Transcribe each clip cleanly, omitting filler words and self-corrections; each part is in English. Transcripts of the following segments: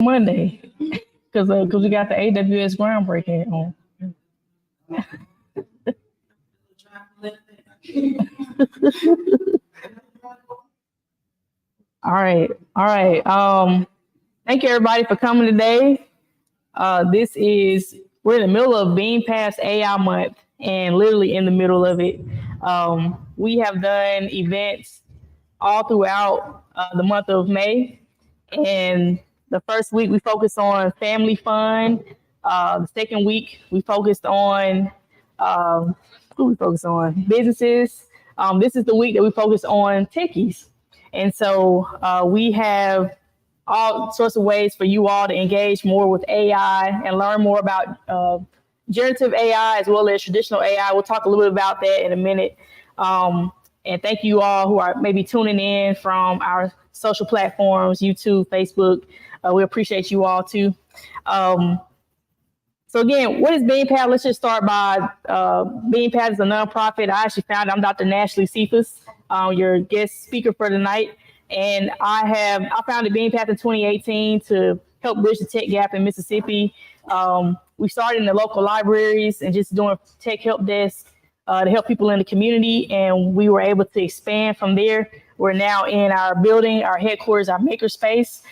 Monday, because we got the AWS groundbreaking on. All right. Thank you everybody for coming today. We're in the middle of Bean Path's AI month, and literally in the middle of it. We have done events all throughout the month of May, and the first week we focused on family fun. The second week we focused on businesses. This is the week that we focus on techies, and so we have all sorts of ways for you all to engage more with AI and learn more about generative AI as well as traditional AI. We'll talk a little bit about that in a minute. And thank you all who are maybe tuning in from our social platforms, YouTube, Facebook. We appreciate you all too. So again, what is Bean Path? Let's just start by Bean Path is a nonprofit. I actually founded. I'm Dr. Sephus, your guest speaker for tonight. And I founded Bean Path in 2018 to help bridge the tech gap in Mississippi. We started in the local libraries and just doing tech help desk to help people in the community. And we were able to expand from there. We're now in our building, our headquarters, our makerspace,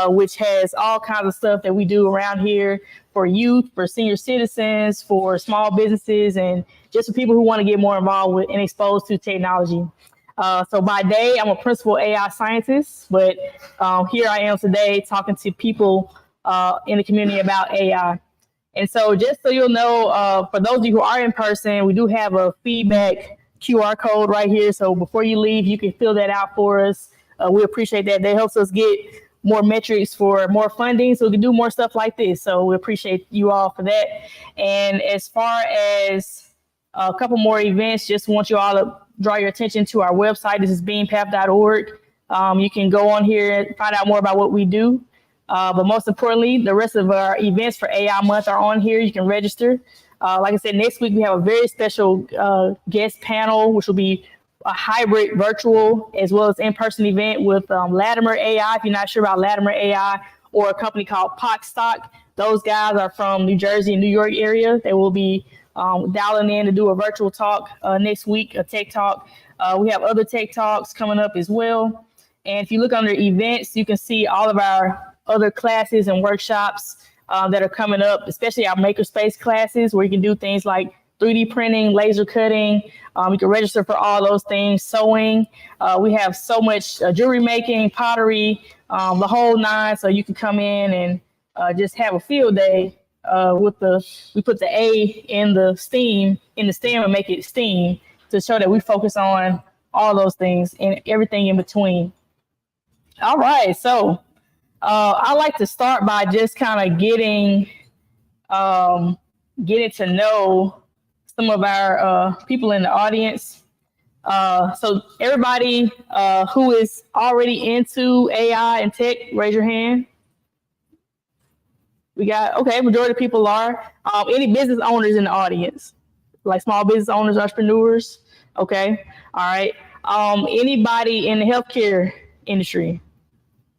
which has all kinds of stuff that we do around here for youth, for senior citizens, for small businesses, and just for people who want to get more involved with and exposed to technology. So by day, I'm a principal AI scientist, but here I am today talking to people in the community about AI. And so just so you'll know, for those of you who are in person, we do have a feedback QR code right here. So before you leave, you can fill that out for us. We appreciate that. That helps us get more metrics for more funding so we can do more stuff like this. So we appreciate you all for that. And as far as a couple more events, just want you all to draw your attention to our website. This is beanpath.org. You can go on here and find out more about what we do. But most importantly, the rest of our events for AI Month are on here. You can register. Like I said, next week we have a very special guest panel, which will be a hybrid virtual as well as in-person event with Latimer AI. If you're not sure about Latimer AI, or a company called Stock, those guys are from New Jersey and New York area. They will be dialing in to do a virtual talk next week, a tech talk. We have other tech talks coming up as well. And if you look under events, you can see all of our other classes and workshops that are coming up, especially our makerspace classes where you can do things like 3D printing, laser cutting. You can register for all those things, sewing. We have so much jewelry making, pottery, the whole nine. So you can come in and just have a field day we put the A in the STEM and make it STEAM to show that we focus on all those things and everything in between. All right, so I like to start by just kind of getting to know some of our people in the audience. So everybody who is already into AI and tech, raise your hand. We got, okay, majority of people are. Any business owners in the audience? Like small business owners, entrepreneurs? Okay, all right. Anybody in the healthcare industry?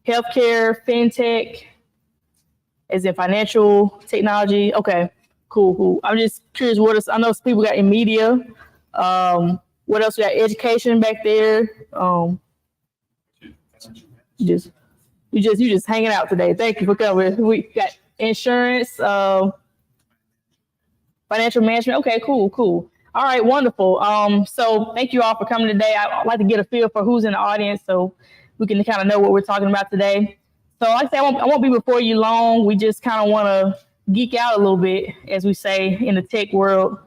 Healthcare, fintech, as in financial technology? Okay, cool. I'm just curious, what else? I know some people got in media. What else? We got education back there. You just hanging out today. Thank you for coming. We got insurance, financial management. Okay, cool. All right, wonderful. So thank you all for coming today. I'd like to get a feel for who's in the audience so we can kind of know what we're talking about today. So like I said, I won't be before you long. We just kind of want to geek out a little bit, as we say in the tech world.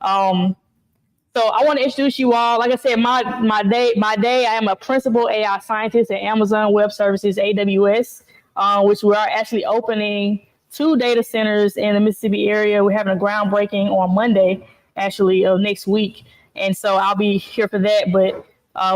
So I want to introduce you all. Like I said, by day, I am a principal AI scientist at Amazon Web Services, AWS, which we are actually opening 2 data centers in the Mississippi area. We're having a groundbreaking on Monday, actually, of next week. And so I'll be here for that. But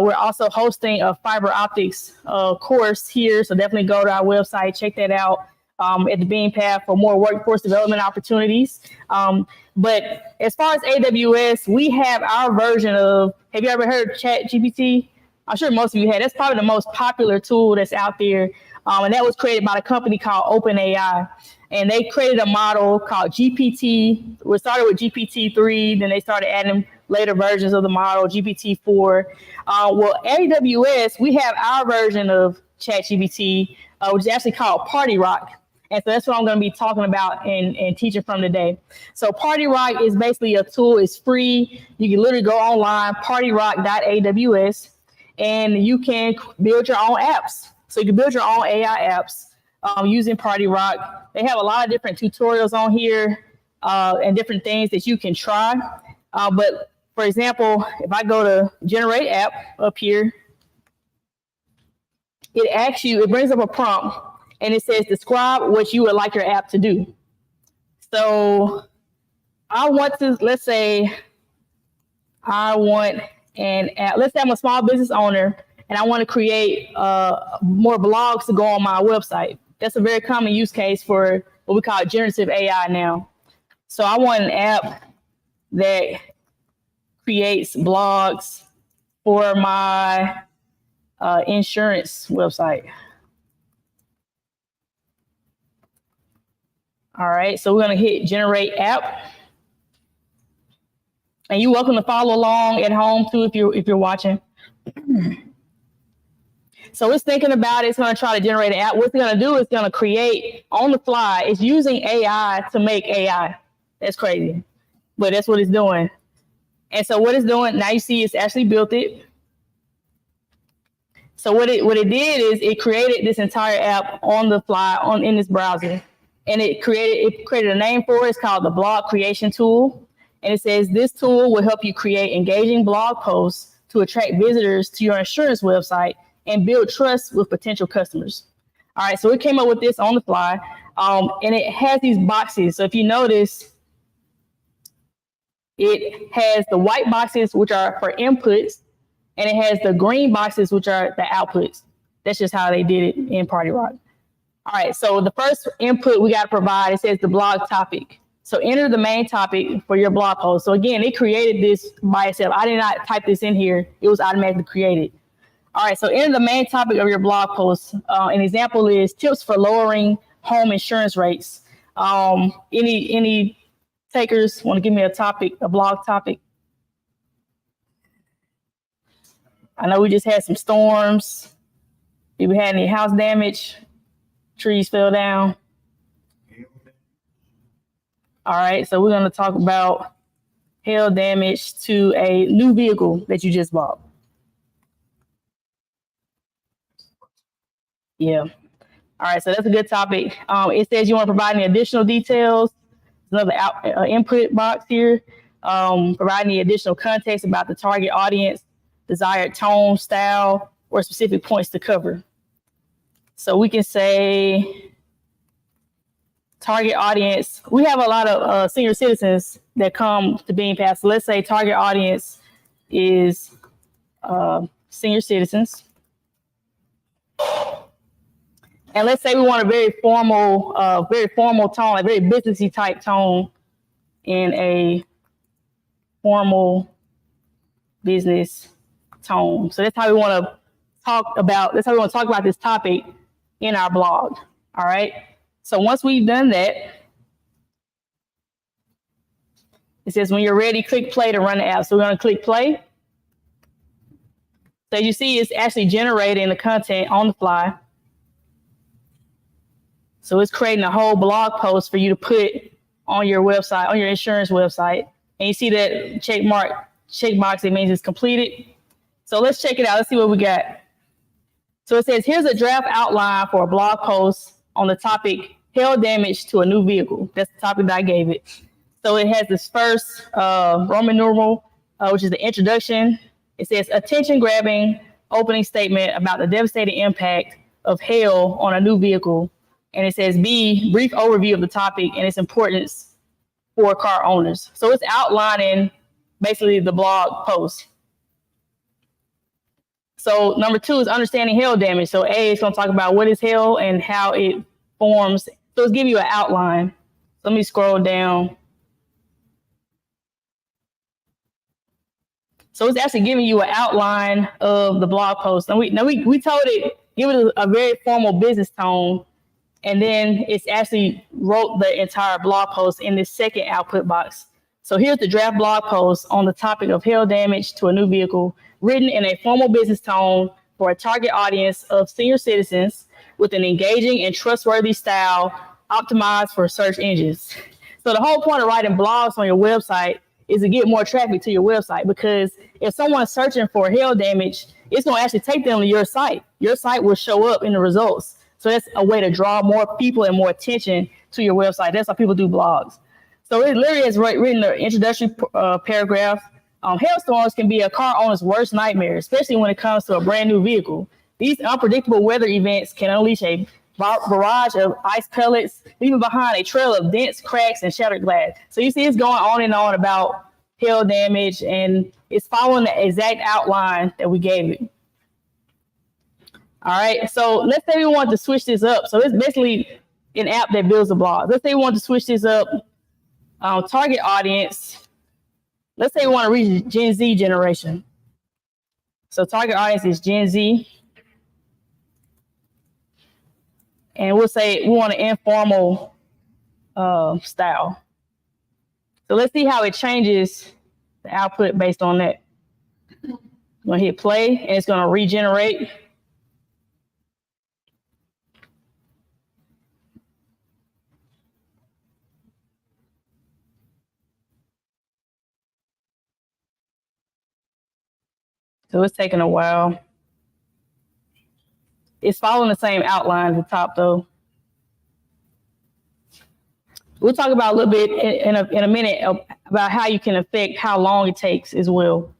we're also hosting a fiber optics course here. So definitely go to our website, check that out at the Bean Path for more workforce development opportunities. But as far as AWS, we have our version of, have you ever heard of ChatGPT? I'm sure most of you have. That's probably the most popular tool that's out there And that was created by a company called OpenAI. And they created a model called GPT. We started with GPT-3, then they started adding later versions of the model, GPT-4. Well, AWS, we have our version of ChatGPT, which is actually called Party Rock. And so that's what I'm going to be talking about and teaching from today. So Party Rock is basically a tool. It's free. You can literally go online, partyrock.aws, and you can build your own apps. So you can build your own AI apps using Party Rock. They have a lot of different tutorials on here and different things that you can try. But for example, if I go to generate app up here, it brings up a prompt and it says, describe what you would like your app to do. So I want to, let's say I want an app. Let's say I'm a small business owner and I want to create more blogs to go on my website. That's a very common use case for what we call generative AI now. So I want an app that creates blogs for my insurance website. All right, so we're going to hit generate app. And you're welcome to follow along at home too if you're watching. So it's thinking about it. It's going to try to generate an app. What it's going to do is going to create on the fly. It's using AI to make AI. That's crazy, but that's what it's doing. And so what it's doing now, you see, it's actually built it. So what it did is it created this entire app on the fly in this browser, and it created a name for it. It's called the Blog Creation Tool, and it says this tool will help you create engaging blog posts to attract visitors to your insurance website and build trust with potential customers. All right, so it came up with this on the fly, and it has these boxes. So if you notice, it has the white boxes, which are for inputs, and it has the green boxes, which are the outputs. That's just how they did it in Party Rock. All right, so the first input we got to provide, it says the blog topic. So enter the main topic for your blog post. So again, it created this by itself. I did not type this in here. It was automatically created. All right, so enter the main topic of your blog post. An example is tips for lowering home insurance rates. Any takers want to give me a blog topic? I know we just had some storms. Did we had any house damage? Trees fell down. All right, so we're going to talk about hail damage to a new vehicle that you just bought. Yeah. All right, so that's a good topic. It says you want to provide any additional details. Another input box here. Provide any additional context about the target audience, desired tone, style, or specific points to cover. So we can say target audience. We have a lot of senior citizens that come to Bean Path. So let's say target audience is senior citizens. And let's say we want a very formal tone, a very businessy type tone in a formal business tone. So that's how we want to talk about this topic in our blog. All right. So once we've done that, it says when you're ready, click play to run the app. So we're going to click play. So you see, it's actually generating the content on the fly. So it's creating a whole blog post for you to put on your website, on your insurance website. And you see that checkbox, it means it's completed. So let's check it out. Let's see what we got. So it says, here's a draft outline for a blog post on the topic, hail damage to a new vehicle. That's the topic that I gave it. So it has this first Roman numeral, which is the introduction. It says, attention-grabbing opening statement about the devastating impact of hail on a new vehicle. And it says B, brief overview of the topic and its importance for car owners. So it's outlining basically the blog post. So number 2 is understanding hail damage. So A is going to talk about what is hail and how it forms. So it's giving you an outline. So let me scroll down. So it's actually giving you an outline of the blog post. And we told it, give it a very formal business tone, and then it's actually wrote the entire blog post in this second output box. So here's the draft blog post on the topic of hail damage to a new vehicle, written in a formal business tone for a target audience of senior citizens with an engaging and trustworthy style optimized for search engines. So the whole point of writing blogs on your website is to get more traffic to your website, because if someone's searching for hail damage, it's going to actually take them to your site. Your site will show up in the results. So that's a way to draw more people and more attention to your website. That's how people do blogs. So it literally has written the introductory paragraph. Hailstorms can be a car owner's worst nightmare, especially when it comes to a brand new vehicle. These unpredictable weather events can unleash a barrage of ice pellets, leaving behind a trail of dents, cracks, and shattered glass. So you see it's going on and on about hail damage, and it's following the exact outline that we gave it. All right, so let's say we want to switch this up. So it's basically an app that builds a blog. Let's say we want to switch this up. Target audience. Let's say we want to reach Gen Z generation. So target audience is Gen Z. And we'll say we want an informal style. So let's see how it changes the output based on that. I'm going to hit play, and it's going to regenerate. So it's taking a while. It's following the same outline at the top, though. We'll talk about a little bit in a minute about how you can affect how long it takes as well.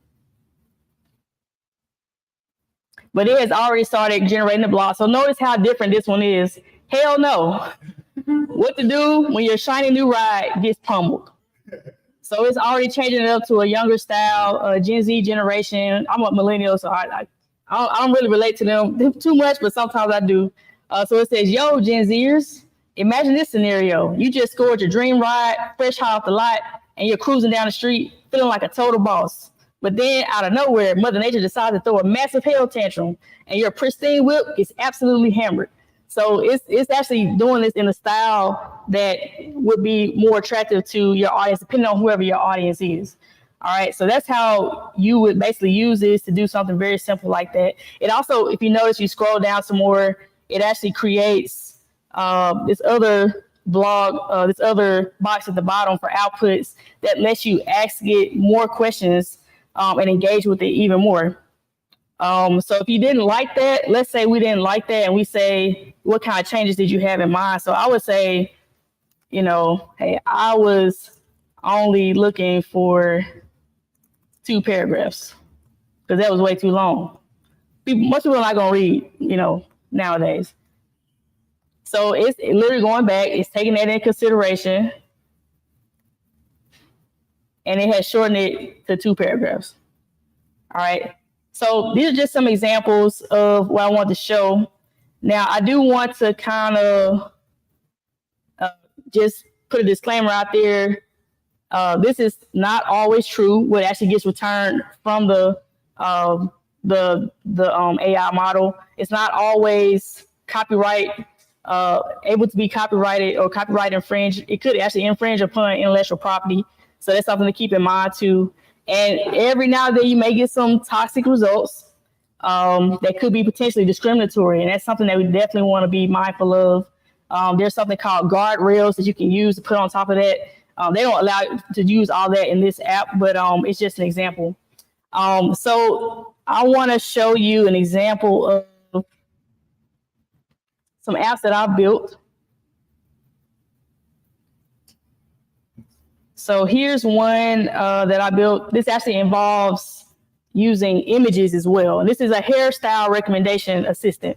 But it has already started generating the blog. So notice how different this one is. Hell no. What to do when your shiny new ride gets pummeled. So it's already changing it up to a younger style, Gen Z generation. I'm a millennial, so I don't really relate to them too much, but sometimes I do. So it says, yo, Gen Zers, imagine this scenario. You just scored your dream ride, fresh hot off the lot, and you're cruising down the street feeling like a total boss. But then out of nowhere, Mother Nature decides to throw a massive hail tantrum, and your pristine whip is absolutely hammered. So it's actually doing this in a style that would be more attractive to your audience, depending on whoever your audience is. All right, so that's how you would basically use this to do something very simple like that. It also, if you notice, you scroll down some more, it actually creates this other blog, this other box at the bottom for outputs that lets you ask it more questions and engage with it even more. So if you didn't like that, let's say we didn't like that, and we say, what kind of changes did you have in mind? So I would say, you know, hey, I was only looking for 2 paragraphs because that was way too long. Most people are not going to read, you know, nowadays. So it's literally going back. It's taking that into consideration. And it has shortened it to 2 paragraphs. All right. So these are just some examples of what I want to show. Now, I do want to kind of just put a disclaimer out there. This is not always true. What actually gets returned from the AI model, it's not always copyright able to be copyrighted or copyright infringed. It could actually infringe upon intellectual property. So that's something to keep in mind too. And every now and then you may get some toxic results that could be potentially discriminatory, and that's something that we definitely want to be mindful of. There's something called guardrails that you can use to put on top of that. They don't allow you to use all that in this app, but it's just an example. So I want to show you an example of some apps that I've built. So here's one that I built. This actually involves using images as well. And this is a hairstyle recommendation assistant.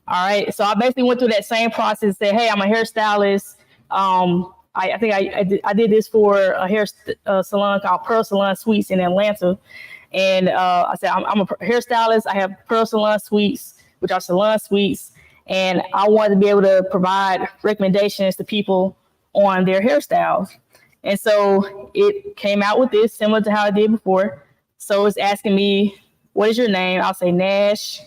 All right. So I basically went through that same process, said, hey, I'm a hairstylist. I think I did this for a hair salon called Pearl Salon Suites in Atlanta. And I said, I'm a hairstylist. I have Pearl Salon Suites, which are salon suites. And I wanted to be able to provide recommendations to people on their hairstyles. And so it came out with this, similar to how I did before. So it's asking me, what is your name? I'll say Nash.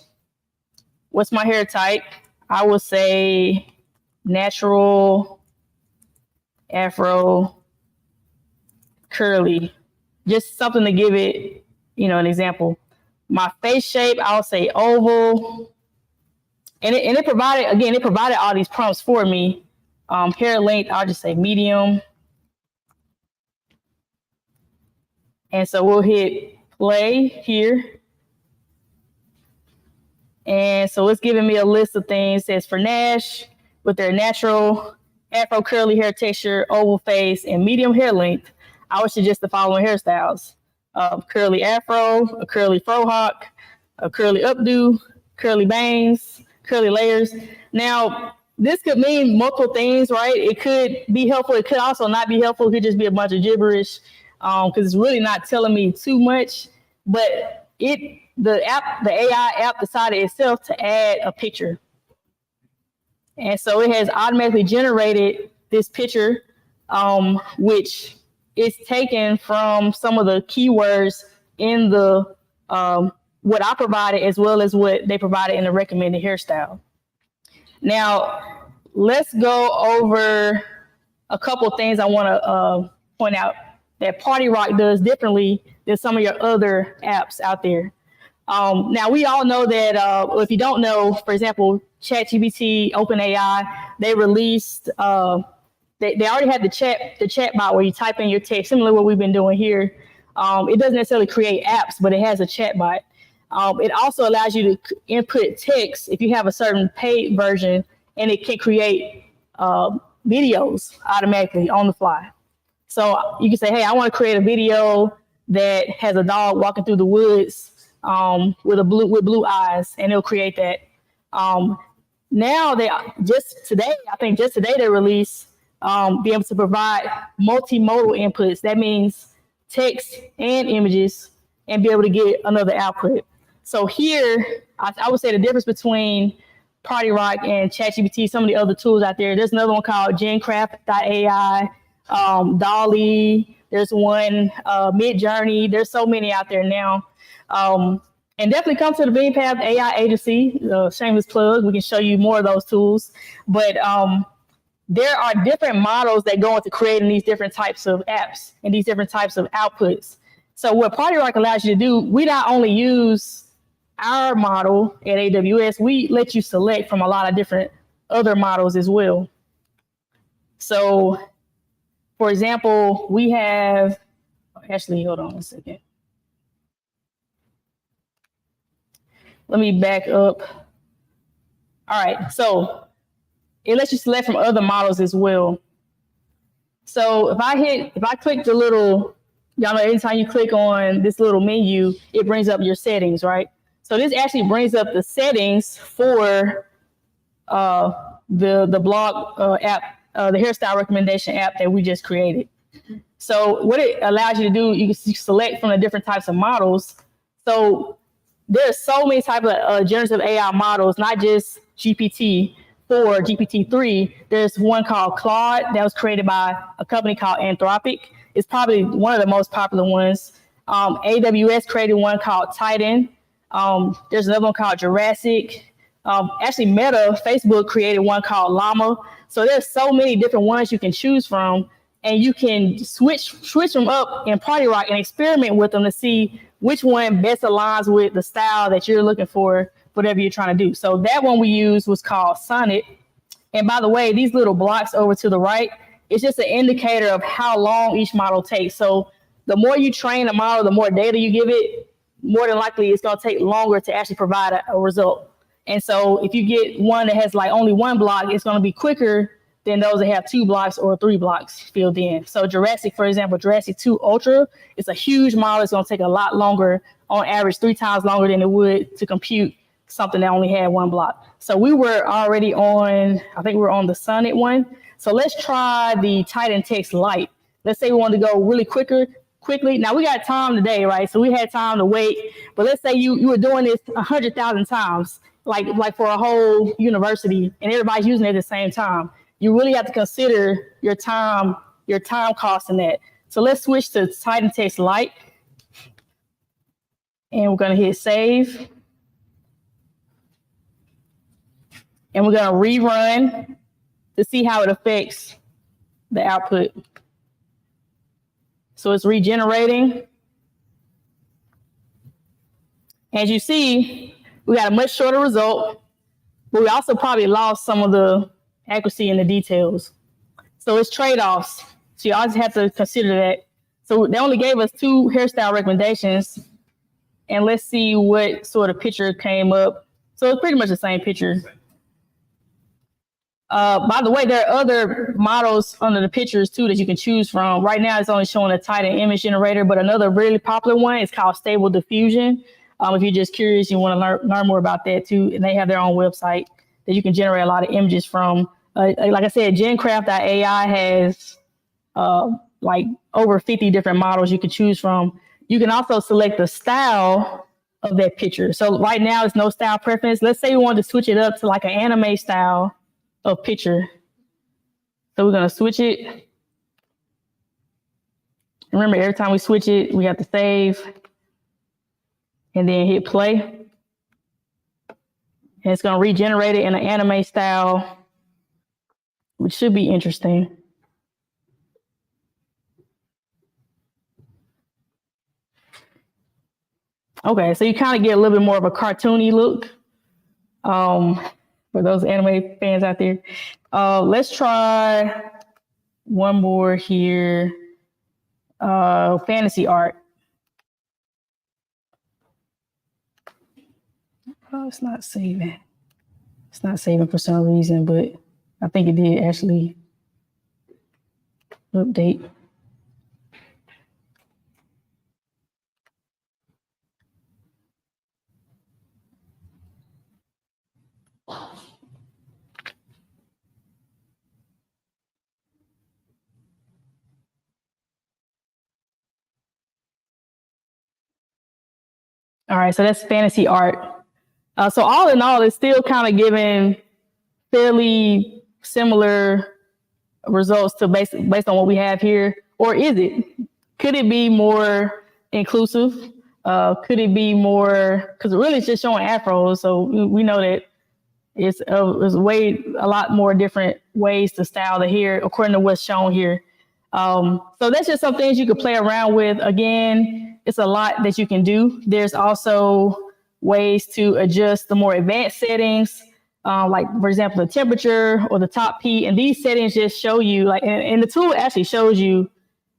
what's my hair type? I would say natural, afro, curly, just something to give it, an example. My face shape, I'll say oval. And it provided all these prompts for me. Hair length, I'll just say medium. And so we'll hit play here. And so it's giving me a list of things. It says for Nash, with their natural afro curly hair texture, oval face, and medium hair length, I would suggest the following hairstyles. Curly afro, a curly frohawk, a curly updo, curly bangs, curly layers. Now, this could mean multiple things, right? It could be helpful. It could also not be helpful. It could just be a bunch of gibberish because it's really not telling me too much. But the AI app decided itself to add a picture. And so it has automatically generated this picture, which is taken from some of the keywords in the what I provided as well as what they provided in the recommended hairstyle. Now, let's go over a couple of things I want to point out that Party Rock does differently than some of your other apps out there. Now, we all know that if you don't know, for example, ChatGPT, OpenAI, they released, they already had the chat bot where you type in your text, similar to what we've been doing here. It doesn't necessarily create apps, but it has a chat bot. It also allows you to input text if you have a certain paid version, and it can create videos automatically on the fly. So you can say, hey, I want to create a video that has a dog walking through the woods with blue eyes, and it'll create that. Now they just today they released be able to provide multimodal inputs. That means text and images, and be able to get another output. So here, I would say the difference between Party Rock and ChatGPT, some of the other tools out there. There's another one called GenCraft.ai, Dolly. There's one Midjourney. There's so many out there now. And definitely come to the BeanPath AI agency. Shameless plug. We can show you more of those tools. But there are different models that go into creating these different types of apps and these different types of outputs. So what Party Rock allows you to do, we not only use our model at AWS, we let you select from a lot of different other models as well. So, for example, we have, actually, hold on a second. Let me back up. All right, so it lets you select from other models as well. So if I click the little, y'all know anytime you click on this little menu, it brings up your settings, right? So this actually brings up the settings for the blog app, the hairstyle recommendation app that we just created. So what it allows you to do, you can select from the different types of models. So there's so many types of generative AI models, not just GPT-4, GPT-3. There's one called Claude that was created by a company called Anthropic. It's probably one of the most popular ones. AWS created one called Titan. There's another one called Jurassic. Actually, Meta, Facebook created one called Llama. So there's so many different ones you can choose from, and you can switch them up in Party Rock and experiment with them to see which one best aligns with the style that you're looking for, whatever you're trying to do. So that one we used was called Sonnet. And by the way, these little blocks over to the right, it's just an indicator of how long each model takes. So the more you train a model, the more data you give it, more than likely it's going to take longer to actually provide a result. And so if you get one that has like only one block, it's going to be quicker than those that have 2 blocks or 3 blocks filled in. So Jurassic, for example, Jurassic 2 Ultra, it's a huge model. It's going to take a lot longer, on average 3 times longer than it would to compute something that only had 1 block. So we were already on, I think we're on the Sonnet one. So let's try the Titan Text Lite. Let's say we want to go really quickly. Now we got time today, right? So we had time to wait. But let's say you were doing this 100,000 times, like for a whole university, and everybody's using it at the same time. You really have to consider your time cost in that. So let's switch to Titan Text Lite. And we're going to hit save. and we're going to rerun to see how it affects the output. So it's regenerating. As you see, we got a much shorter result, but we also probably lost some of the accuracy in the details. So it's trade-offs. So you always have to consider that. So they only gave us 2 hairstyle recommendations, and let's see what sort of picture came up. So it's pretty much the same picture. By the way, there are other models under the pictures too that you can choose from. Right now, it's only showing a Titan image generator, but another really popular one is called Stable Diffusion. If you're just curious, you want to learn more about that too, and they have their own website that you can generate a lot of images from. Like I said, GenCraft.ai has like over 50 different models you can choose from. You can also select the style of that picture. So right now, it's no style preference. Let's say we wanted to switch it up to like an anime style of picture. So we're going to switch it. Remember, every time we switch it, we have to save and then hit play. And it's going to regenerate it in an anime style, which should be interesting. Okay, so you kind of get a little bit more of a cartoony look. For those anime fans out there. Let's try one more here. Fantasy art. Oh, it's not saving. It's not saving for some reason, but I think it did actually update. All right, so that's fantasy art. So all in all, it's still kind of giving fairly similar results to based on what we have here. Or is it? Could it be more inclusive? Could it be more, because really it's just showing afros. So we know that it's a lot more different ways to style the hair according to what's shown here. So that's just some things you could play around with. Again, it's a lot that you can do. There's also ways to adjust the more advanced settings, like for example, the temperature or the top P. And these settings just show you, like, and the tool actually shows you,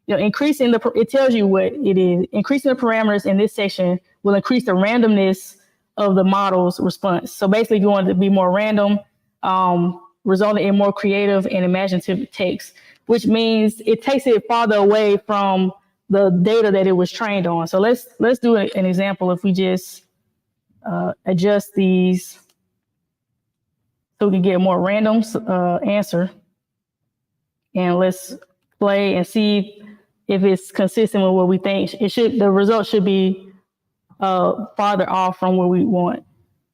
increasing it tells you what it is. Increasing the parameters in this section will increase the randomness of the model's response. So basically, if you want it to be more random, resulting in more creative and imaginative text, which means it takes it farther away from the data that it was trained on. So let's do an example. If we just adjust these so we can get a more random answer, and let's play and see if it's consistent with what we think it should. The result should be farther off from where we want.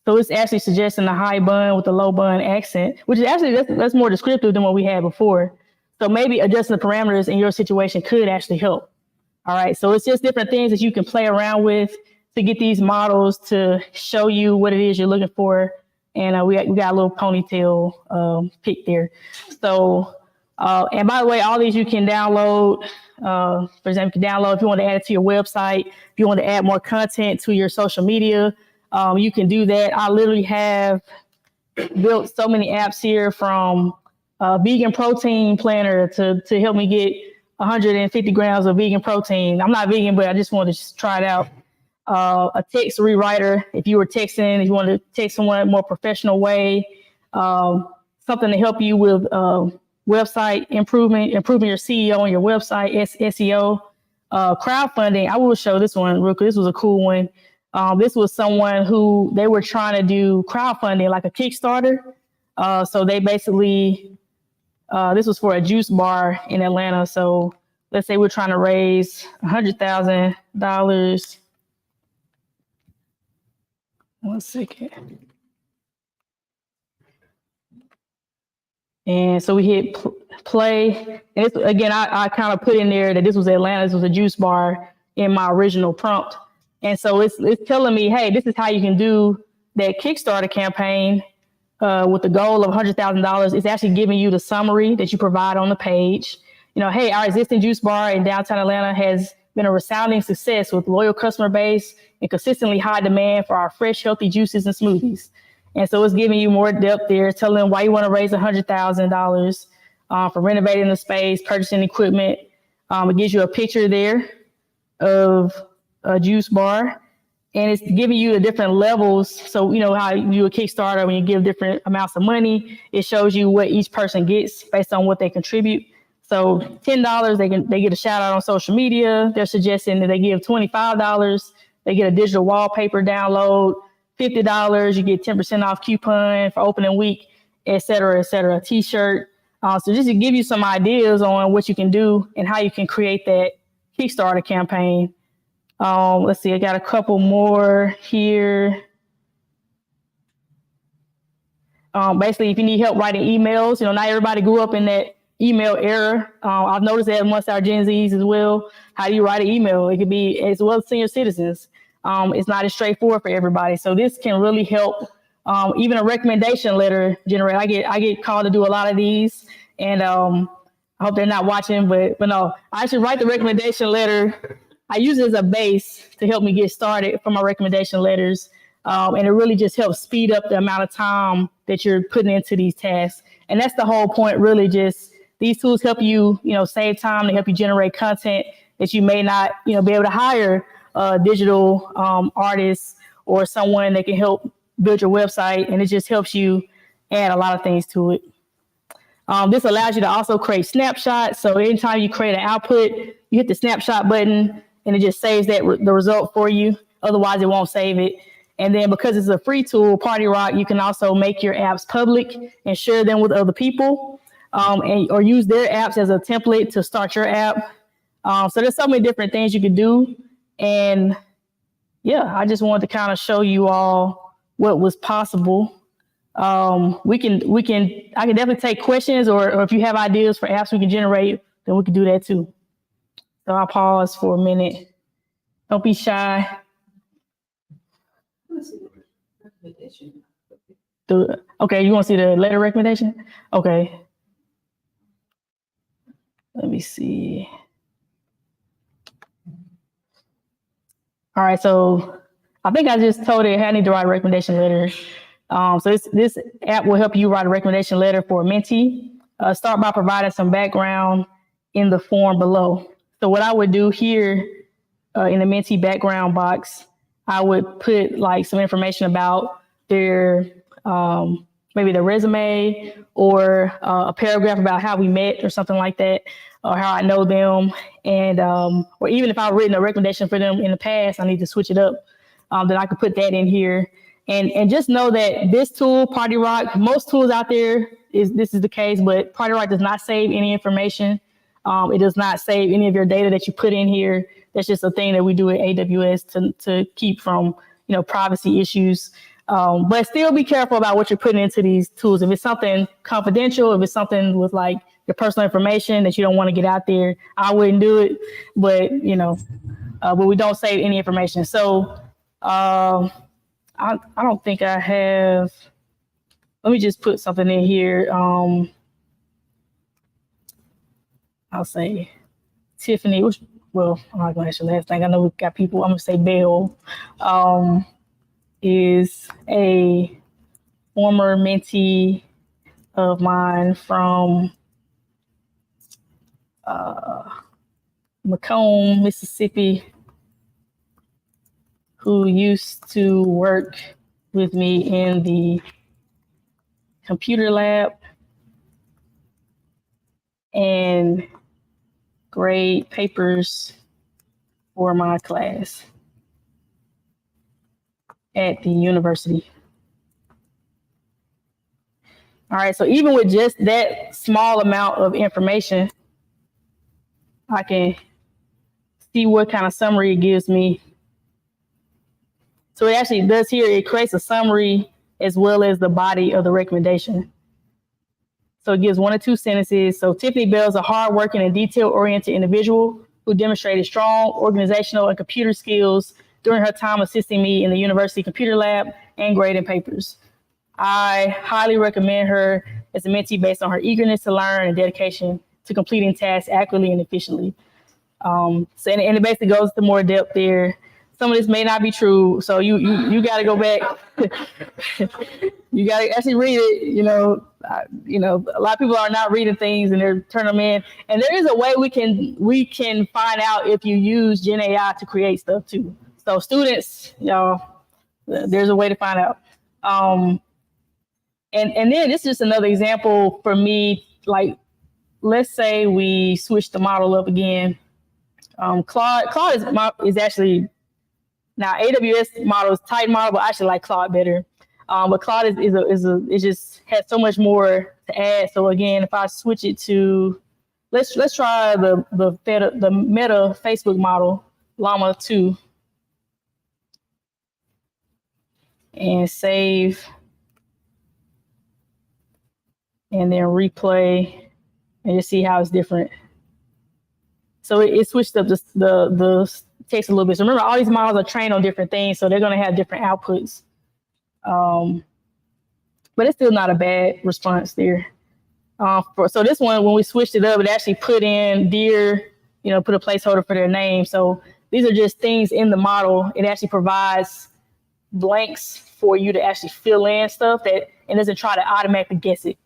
So it's actually suggesting a high bun with a low bun accent, which is actually that's more descriptive than what we had before. So maybe adjusting the parameters in your situation could actually help. All right, so it's just different things that you can play around with to get these models to show you what it is you're looking for. And we got a little ponytail pick there. So, and by the way, all these you can download. For example, you can download if you want to add it to your website, if you want to add more content to your social media, you can do that. I literally have built so many apps here, from vegan protein planner to help me get 150 grams of vegan protein. I'm not vegan, but I just wanted to try it out. A text rewriter, if you were texting, if you want to text someone in a more professional way, something to help you with website improving your CEO on your website, SEO, crowdfunding. I will show this one real quick. This was a cool one. This was someone who they were trying to do crowdfunding, like a Kickstarter. So they basically, this was for a juice bar in Atlanta. So let's say we're trying to raise $100,000. 1 second. And so we hit play. And it's, again, I kind of put in there that this was Atlanta. This was a juice bar in my original prompt. And so it's telling me, hey, this is how you can do that Kickstarter campaign. with the goal of $100,000, it's actually giving you the summary that you provide on the page. Hey, our existing juice bar in downtown Atlanta has been a resounding success with loyal customer base and consistently high demand for our fresh, healthy juices and smoothies. And so it's giving you more depth there, telling them why you want to raise $100,000 for renovating the space, purchasing equipment. It gives you a picture there of a juice bar, and it's giving you the different levels. So how you do a Kickstarter, when you give different amounts of money, it shows you what each person gets based on what they contribute. So $10, they get a shout out on social media. They're suggesting that they give $25, they get a digital wallpaper download. $50, you get 10% off coupon for opening week, et cetera, a t-shirt. So just to give you some ideas on what you can do and how you can create that Kickstarter campaign. Let's see, I got a couple more here. Basically, if you need help writing emails, not everybody grew up in that email era. I've noticed that amongst our Gen Zs as well. How do you write an email? It could be as well as senior citizens. It's not as straightforward for everybody. So this can really help. Even a recommendation letter generate. I get called to do a lot of these, and I hope they're not watching, but no, I should write the recommendation letter. I use it as a base to help me get started for my recommendation letters. And it really just helps speed up the amount of time that you're putting into these tasks. And that's the whole point, really. Just these tools help you, save time. They help you generate content that you may not, be able to hire a digital artist or someone that can help build your website. And it just helps you add a lot of things to it. This allows you to also create snapshots. So anytime you create an output, you hit the snapshot button and it just saves the result for you. Otherwise, it won't save it. And then because it's a free tool, Party Rock, you can also make your apps public and share them with other people, or use their apps as a template to start your app. So there's so many different things you can do. And yeah, I just wanted to kind of show you all what was possible. I can definitely take questions, or if you have ideas for apps we can generate, then we can do that too. So I'll pause for a minute. Don't be shy. Okay, you want to see the letter recommendation? Okay. Let me see. All right, so I think I just told it I need to write a recommendation letter. So this app will help you write a recommendation letter for a mentee. Start by providing some background in the form below. So what I would do here in the mentee background box, I would put like some information about their maybe their resume, or a paragraph about how we met or something like that, or how I know them. And or even if I've written a recommendation for them in the past, I need to switch it up, then I could put that in here. And just know that this tool, Party Rock, most tools out there, this is the case, but Party Rock does not save any information. It does not save any of your data that you put in here. That's just a thing that we do at AWS to keep from, privacy issues. But still be careful about what you're putting into these tools. If it's something confidential, if it's something with like your personal information that you don't want to get out there, I wouldn't do it. But, but we don't save any information. So I don't think I have. Let me just put something in here. I'll say Tiffany, I'm not going to ask your last name. I know we've got people. I'm going to say Bell, is a former mentee of mine from Macomb, Mississippi, who used to work with me in the computer lab and grade papers for my class at the university. All right, so even with just that small amount of information, I can see what kind of summary it gives me. So it actually does here, it creates a summary as well as the body of the recommendation. So it gives 1 or 2 sentences. So Tiffany Bell is a hardworking and detail-oriented individual who demonstrated strong organizational and computer skills during her time assisting me in the university computer lab and grading papers. I highly recommend her as a mentee based on her eagerness to learn and dedication to completing tasks accurately and efficiently. So and it basically goes to more depth there. Some of this may not be true, so you got to go back. You got to actually read it. A lot of people are not reading things and they're turning them in. And there is a way we can find out if you use Gen AI to create stuff too. So students, y'all, there's a way to find out. And then this is just another example for me. Like, let's say we switch the model up again. Claude is actually, now AWS model is tight model, but I actually like Claude better. But Claude is just has so much more to add. So again, if I switch it to, let's try the Meta Facebook model, Llama 2, and save, and then replay, and just see how it's different. So it switched up the text a little bit. So remember, all these models are trained on different things, so they're going to have different outputs. But it's still not a bad response there. So this one, when we switched it up, it actually put in dear, put a placeholder for their name. So these are just things in the model. It actually provides blanks for you to actually fill in stuff and doesn't try to automatically guess it.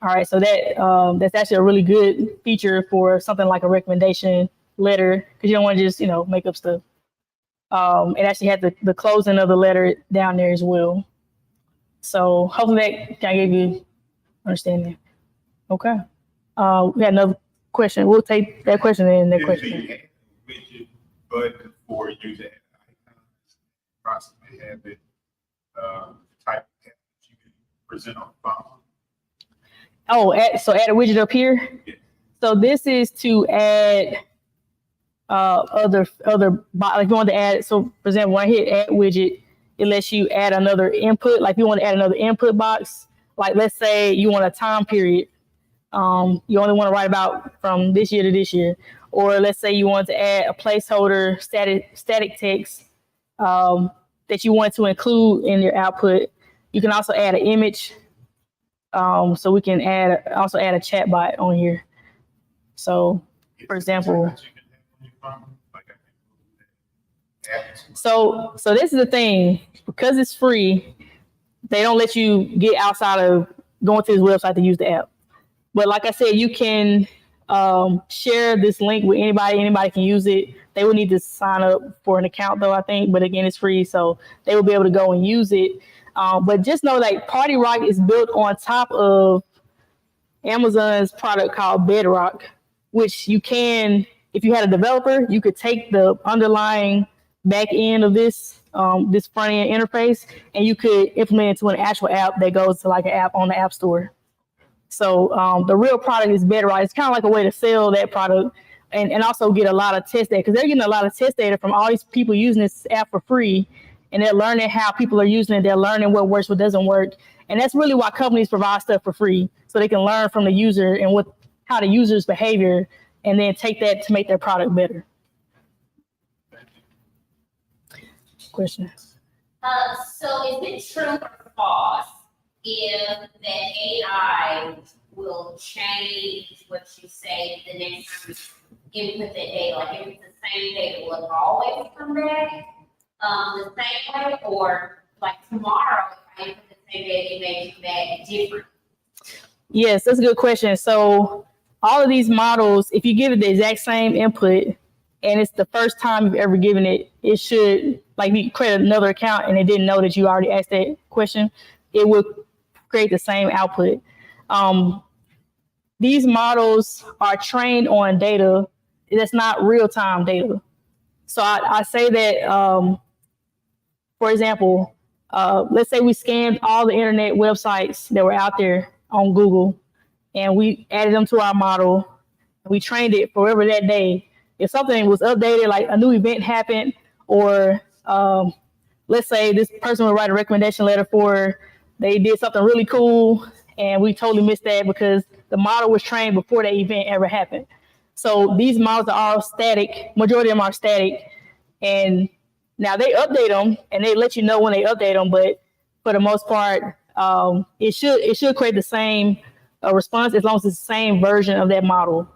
All right, so that's actually a really good feature for something like a recommendation letter, because you don't want to just make up stuff. It actually had the closing of the letter down there as well. So hopefully that kind of gave you understanding. Okay. We had another question. We'll take that question and that question. Widget button for user icons, possibly have it type of that you can present on the phone. Oh, so add a widget up here. Yeah. So this is to add other like if you want to add. So for example, when I hit add widget, it lets you add another input. Like if you want to add another input box, like let's say you want a time period. You only want to write about from this year to this year, or let's say you want to add a placeholder static text that you want to include in your output. You can also add an image. So we can also add a chat bot on here. So, for example, so this is the thing, because it's free, they don't let you get outside of going to this website to use the app. But like I said, you can share this link with anybody. Anybody can use it. They will need to sign up for an account though, I think. But again, it's free, so they will be able to go and use it. But just know that Party Rock is built on top of Amazon's product called Bedrock, which you can, if you had a developer, you could take the underlying back end of this front end interface, and you could implement it to an actual app that goes to like an app on the App Store. So the real product is Bedrock. It's kind of like a way to sell that product and also get a lot of test data, because they're getting a lot of test data from all these people using this app for free. And they're learning how people are using it. They're learning what works, what doesn't work. And that's really why companies provide stuff for free, so they can learn from the user and how the user's behavior, and then take that to make their product better. Question. So is it true or false if the AI will change what you say the next time you input the data? Like if it's the same data, will it always come back the same way, or like tomorrow if I input the same data, it may come back different? Yes, that's a good question. So all of these models, if you give it the exact same input and it's the first time you've ever given it, it should, like if you create another account and it didn't know that you already asked that question, it will create the same output. These models are trained on data that's not real-time data. So I say that, for example, let's say we scanned all the internet websites that were out there on Google, and we added them to our model. We trained it forever that day. If something was updated, like a new event happened, or let's say this person would write a recommendation letter for, they did something really cool, and we totally missed that because the model was trained before that event ever happened. So these models are all static. Majority of them are static. And now they update them and they let you know when they update them. But for the most part, it should create the same response as long as it's the same version of that model.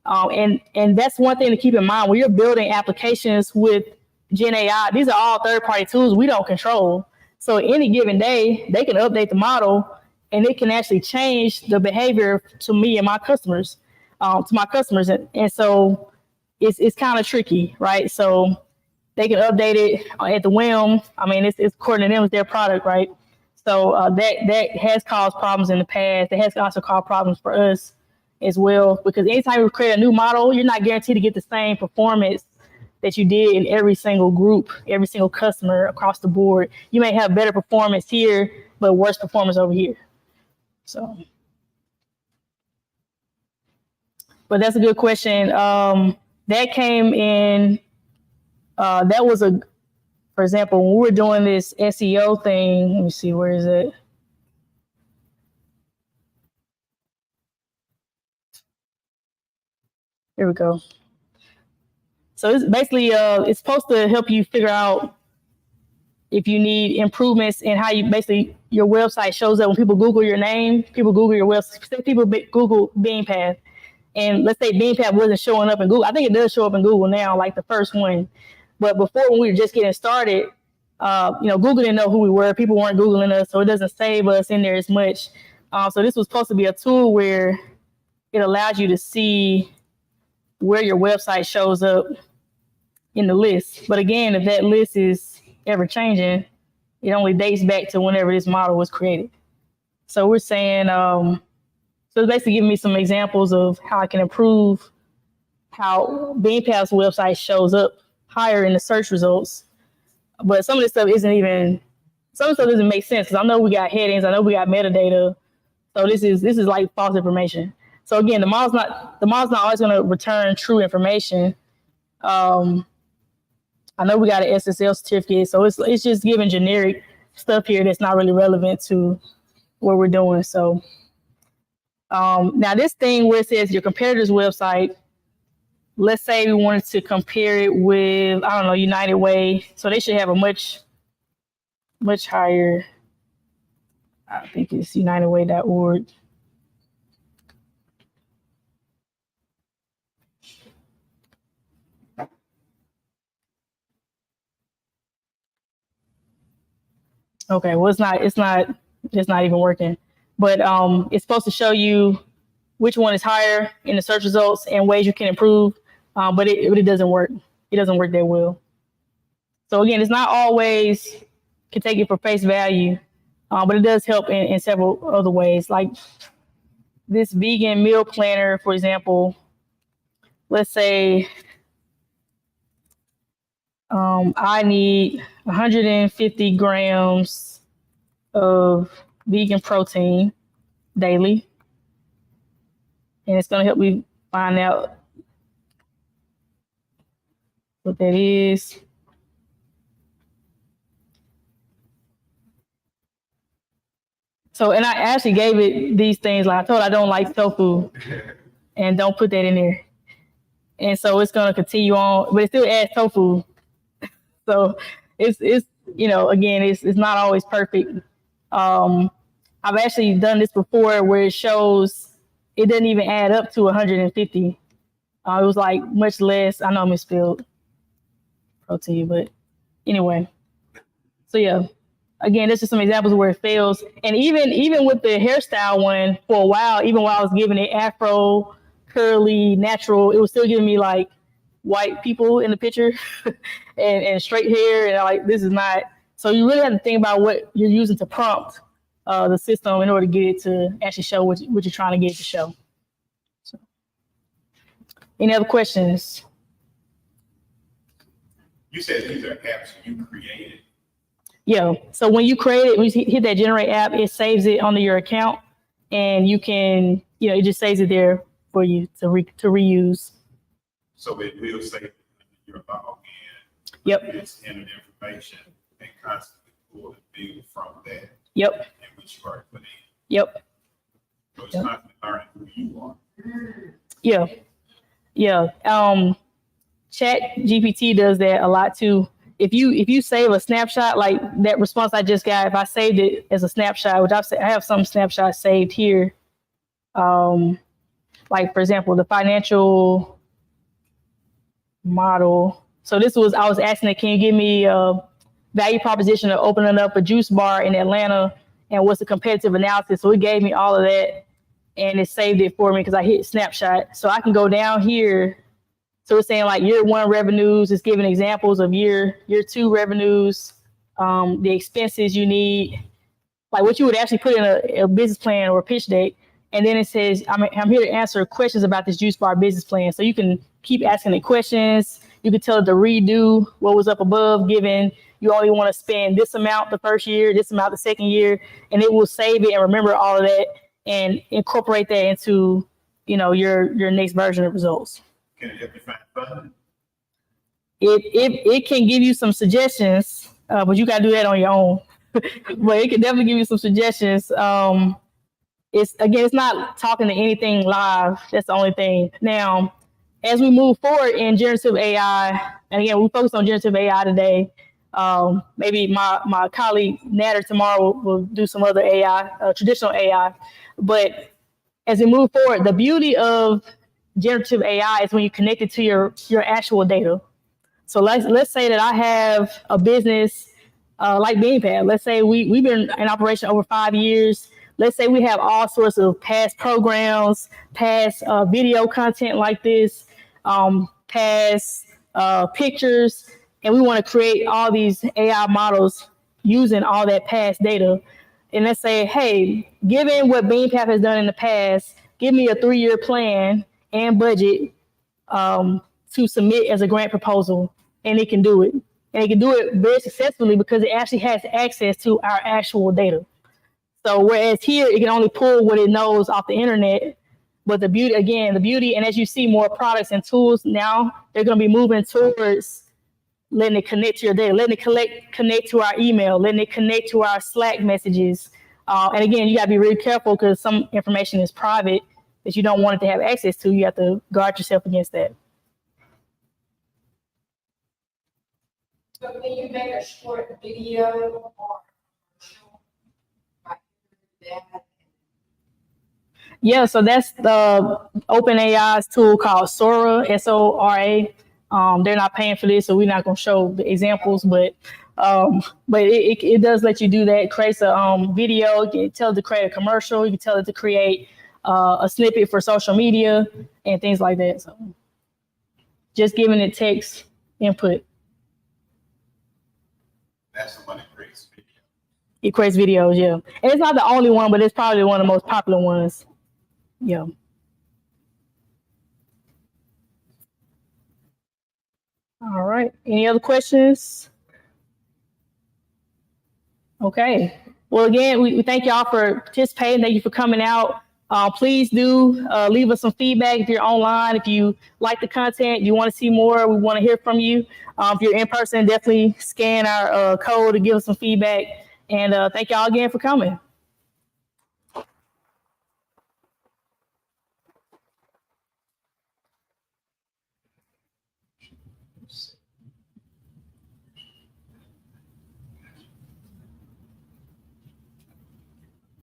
And that's one thing to keep in mind when you're building applications with Gen AI. These are all third-party tools we don't control. So any given day, they can update the model, and it can actually change the behavior to me and my customers, and so it's kind of tricky, right? So they can update it at the whim. I mean, it's according to them, it's their product, right? So that has caused problems in the past. It has also caused problems for us as well, because anytime you create a new model, you're not guaranteed to get the same performance that you did in every single group, every single customer across the board. You may have better performance here, but worse performance over here. So, but that's a good question. That came in, that was for example, when we were doing this SEO thing, let me see, where is it? Here we go. So it's basically, it's supposed to help you figure out if you need improvements in how you basically, your website shows up when people Google your name, people Google your website, people Google BeanPath. And let's say BeanPath wasn't showing up in Google. I think it does show up in Google now, like the first one. But before, when we were just getting started, Google didn't know who we were. People weren't Googling us, so it doesn't save us in there as much. So this was supposed to be a tool where it allows you to see where your website shows up in the list. But again, if that list is ever changing, it only dates back to whenever this model was created. So we're saying, so it's basically giving me some examples of how I can improve how BeanPath's website shows up higher in the search results. But some of this stuff some stuff doesn't make sense, because I know we got headings, I know we got metadata. So this is like false information. So again, the model's not always going to return true information. I know we got an SSL certificate, so it's just giving generic stuff here that's not really relevant to what we're doing. So now this thing where it says your competitor's website, let's say we wanted to compare it with, I don't know, United Way. So they should have a much higher, I think it's unitedway.org. Okay, well, it's not even working, but it's supposed to show you which one is higher in the search results and ways you can improve, but it doesn't work. It doesn't work that well. So again, it's not always can take it for face value, but it does help in several other ways. Like this vegan meal planner, for example. Let's say I need 150 grams of vegan protein daily. And it's going to help me find out what that is. So, and I actually gave it these things. Like I told, I don't like tofu, and don't put that in there. And so it's going to continue on, but it still adds tofu. So it's again, it's not always perfect. I've actually done this before where it shows it doesn't even add up to 150. It was like much less. I know I misspelled protein, but anyway. So yeah, again, this is some examples where it fails. And even with the hairstyle one, for a while, even while I was giving it afro, curly, natural, it was still giving me like white people in the picture and straight hair, and like this is not. So you really have to think about what you're using to prompt the system in order to get it to actually show what you're trying to get it to show. So, any other questions? You said these are apps you created. Yeah. So when you create it, when you hit that generate app, it saves it onto your account, and you can, it just saves it there for you to reuse. So it will save your login. Yep. It's entered information and constantly pull the view from that. Yep. And which you are put in. Yep. So it's constantly learning who you are. Yeah. Yeah. Chat GPT does that a lot too. if you save a snapshot, like that response I just got, if I saved it as a snapshot, which I have some snapshots saved here. Like for example, the financial model. So this was, I was asking it, can you give me a value proposition of opening up a juice bar in Atlanta and what's the competitive analysis? So it gave me all of that and it saved it for me because I hit snapshot. So I can go down here. So it's saying like year one revenues, it's giving examples of year two revenues, the expenses you need, like what you would actually put in a business plan or a pitch deck. And then it says, I'm here to answer questions about this juice bar business plan. So you can keep asking it questions. You can tell it to redo what was up above, given you only want to spend this amount the first year, this amount the second year, and it will save it and remember all of that and incorporate that into, your next version of results. Can it help you find funding? It can give you some suggestions, but you got to do that on your own. But it can definitely give you some suggestions. It's not talking to anything live. That's the only thing. Now, as we move forward in generative AI, and again, we focus on generative AI today. Maybe my colleague Natter tomorrow will do some other AI, traditional AI. But as we move forward, the beauty of generative AI is when you connect it to your actual data. So let's say that I have a business like BeanPad. Let's say we've been in operation over 5 years. Let's say we have all sorts of past programs, past video content like this, past pictures, and we want to create all these AI models using all that past data. And let's say, hey, given what BeanPath has done in the past, give me a 3-year plan and budget to submit as a grant proposal, and it can do it. And it can do it very successfully because it actually has access to our actual data. So whereas here, it can only pull what it knows off the internet. But the beauty, and as you see more products and tools now, they're going to be moving towards letting it connect to your data, letting it connect to our email, letting it connect to our Slack messages. And again, you got to be really careful because some information is private that you don't want it to have access to. You have to guard yourself against that. So can you make a short video or show like that? Yeah, so that's the OpenAI's tool called Sora, Sora. They're not paying for this, so we're not going to show the examples, but it does let you do that. It creates a video. You can tell it to create a commercial. You can tell it to create a snippet for social media and things like that. So just giving it text input. That's the one that creates video. It creates videos, yeah. And it's not the only one, but it's probably one of the most popular ones. Yeah. All right. Any other questions? Okay. Well, again, we thank y'all for participating. Thank you for coming out. Please do leave us some feedback if you're online. If you like the content, you want to see more, we want to hear from you. If you're in person, definitely scan our code to give us some feedback. And thank y'all again for coming.